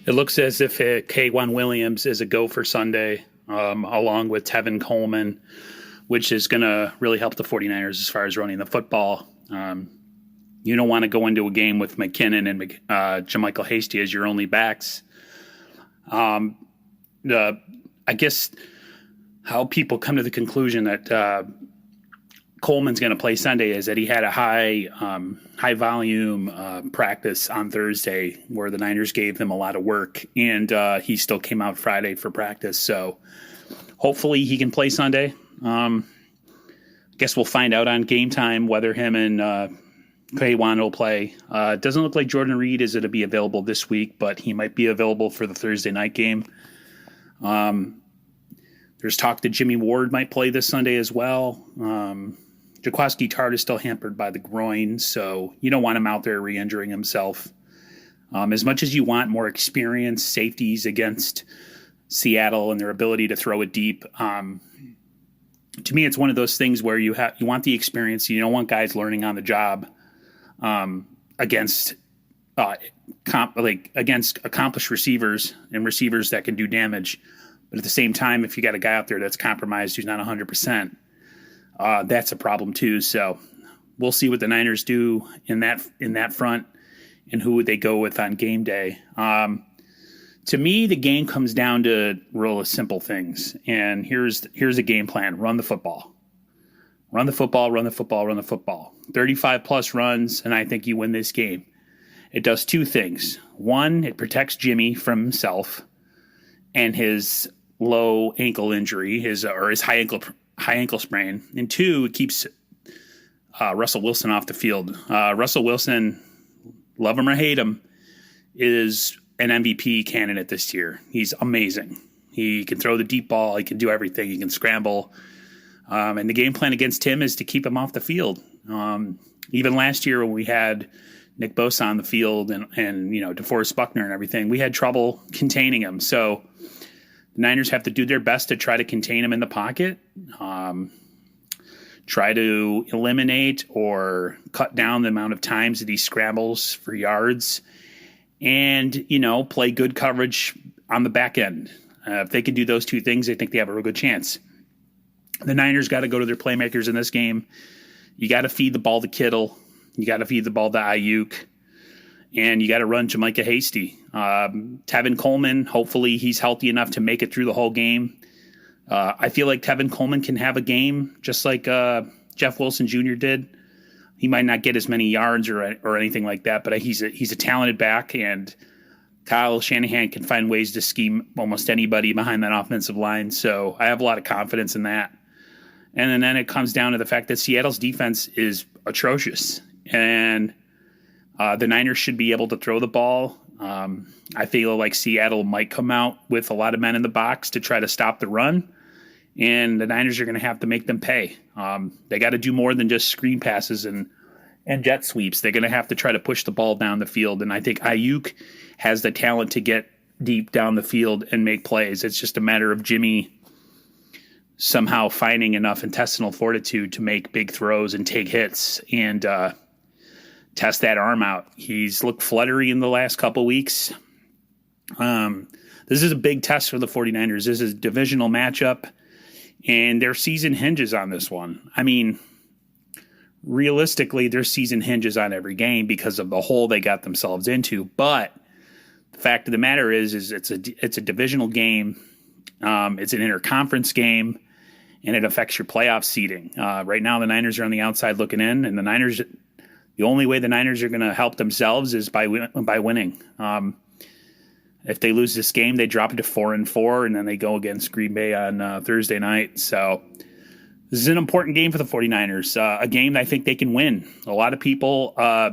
It looks as if K1 Williams is a go for Sunday, along with Tevin Coleman, which is going to really help the 49ers as far as running the football. You don't want to go into a game with McKinnon and JaMycal Hasty as your only backs. I guess how people come to the conclusion that Coleman's going to play Sunday is that he had a high volume practice on Thursday where the Niners gave him a lot of work, and he still came out Friday for practice. So hopefully he can play Sunday. I guess we'll find out on game time whether him and Kaywan will play. It doesn't look like Jordan Reed is going to be available this week, but he might be available for the Thursday night game. There's talk that Jimmy Ward might play this Sunday as well. Jaquiski Tartt is still hampered by the groin, so you don't want him out there re-injuring himself. As much as you want more experienced safeties against Seattle and their ability to throw it deep, to me it's one of those things where you want the experience. You don't want guys learning on the job against accomplished receivers and receivers that can do damage. But at the same time, if you got a guy out there that's compromised who's not 100%, that's a problem too. So we'll see what the Niners do in that front and who would they go with on game day. To me, the game comes down to real simple things. And here's a game plan. Run the football. Run the football, run the football, run the football. 35-plus runs, and I think you win this game. It does two things. One, it protects Jimmy from himself and his low ankle injury, his high ankle sprain. And two, it keeps Russell Wilson off the field. Russell Wilson, love him or hate him, is an MVP candidate this year. He's amazing. He can throw the deep ball. He can do everything. He can scramble. And the game plan against him is to keep him off the field. Even last year when we had Nick Bosa on the field and DeForest Buckner and everything, we had trouble containing him. So the Niners have to do their best to try to contain him in the pocket, try to eliminate or cut down the amount of times that he scrambles for yards, and, play good coverage on the back end. If they can do those two things, I think they have a real good chance. The Niners got to go to their playmakers in this game. You got to feed the ball to Kittle. You got to feed the ball to Ayuk. And you got to run Jamaica Hasty. Tevin Coleman, hopefully he's healthy enough to make it through the whole game. I feel like Tevin Coleman can have a game just like Jeff Wilson Jr. did. He might not get as many yards or anything like that, but he's a talented back, and Kyle Shanahan can find ways to scheme almost anybody behind that offensive line. So I have a lot of confidence in that. And then it comes down to the fact that Seattle's defense is atrocious, and the Niners should be able to throw the ball. I feel like Seattle might come out with a lot of men in the box to try to stop the run, and the Niners are going to have to make them pay. They got to do more than just screen passes and jet sweeps. They're going to have to try to push the ball down the field, and I think Ayuk has the talent to get deep down the field and make plays. It's just a matter of Jimmy somehow finding enough intestinal fortitude to make big throws and take hits and test that arm out. He's looked fluttery in the last couple weeks. This is a big test for the 49ers. This is a divisional matchup, and their season hinges on this one. I mean, realistically, their season hinges on every game because of the hole they got themselves into. But the fact of the matter is it's a divisional game. It's an interconference game, and it affects your playoff seeding. Right now, the Niners are on the outside looking in, and the only way the Niners are going to help themselves is by winning. If they lose this game, they drop it to 4-4, and then they go against Green Bay on Thursday night. So this is an important game for the 49ers, a game that I think they can win. A lot of people, at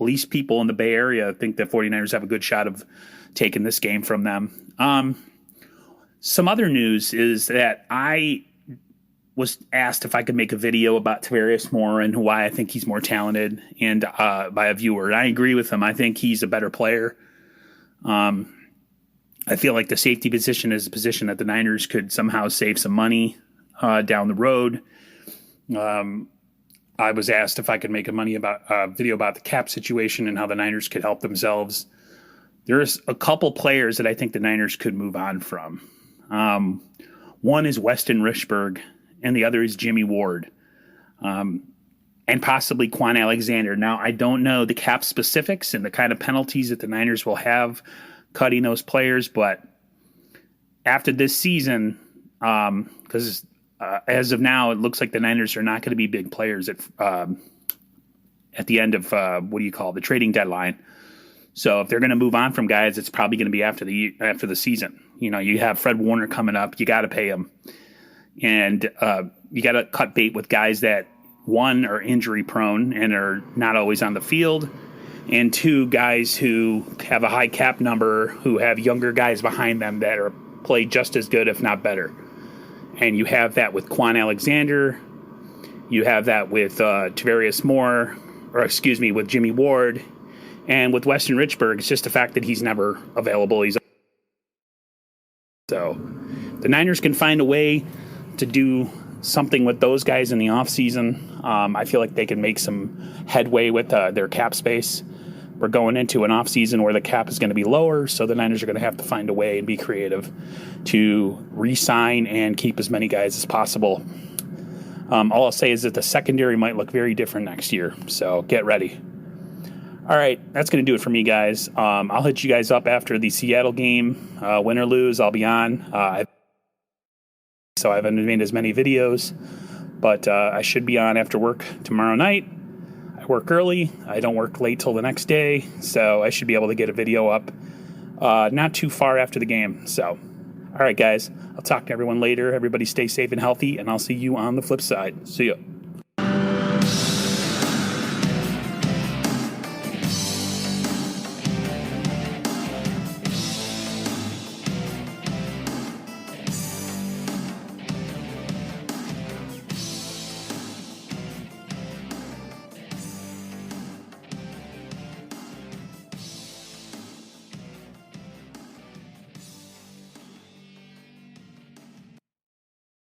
least people in the Bay Area, think the 49ers have a good shot of taking this game from them. Some other news is that I was asked if I could make a video about Tavarius Moore and why I think he's more talented, and by a viewer. And I agree with him. I think he's a better player. I feel like the safety position is a position that the Niners could somehow save some money down the road. I was asked if I could make a video about the cap situation and how the Niners could help themselves There's a couple players that I think the Niners could move on from. One is Weston Richburg, and the other is Jimmy Ward, and possibly Quan Alexander. Now, I don't know the cap specifics and the kind of penalties that the Niners will have cutting those players, but after this season, because as of now, it looks like the Niners are not going to be big players at the end of the trading deadline. So if they're going to move on from guys, it's probably going to be after the season. You know, you have Fred Warner coming up, you got to pay him, and you got to cut bait with guys that, one, are injury prone and are not always on the field, and two, guys who have a high cap number, who have younger guys behind them that are play just as good, if not better. And you have that with Quan Alexander. You have that with Tavarius Moore, with Jimmy Ward. And with Weston Richburg, it's just the fact that he's never available. So the Niners can find a way to do something with those guys in the offseason. I feel like they can make some headway with their cap space. We're going into an offseason where the cap is going to be lower, so the Niners are going to have to find a way and be creative to re-sign and keep as many guys as possible. All I'll say is that the secondary might look very different next year, so get ready. All right, that's going to do it for me, guys. I'll hit you guys up after the Seattle game. Win or lose, I'll be on. So I haven't made as many videos, but I should be on after work tomorrow night. I work early. I don't work late till the next day, so I should be able to get a video up not too far after the game. So, all right, guys, I'll talk to everyone later. Everybody stay safe and healthy, and I'll see you on the flip side. See ya.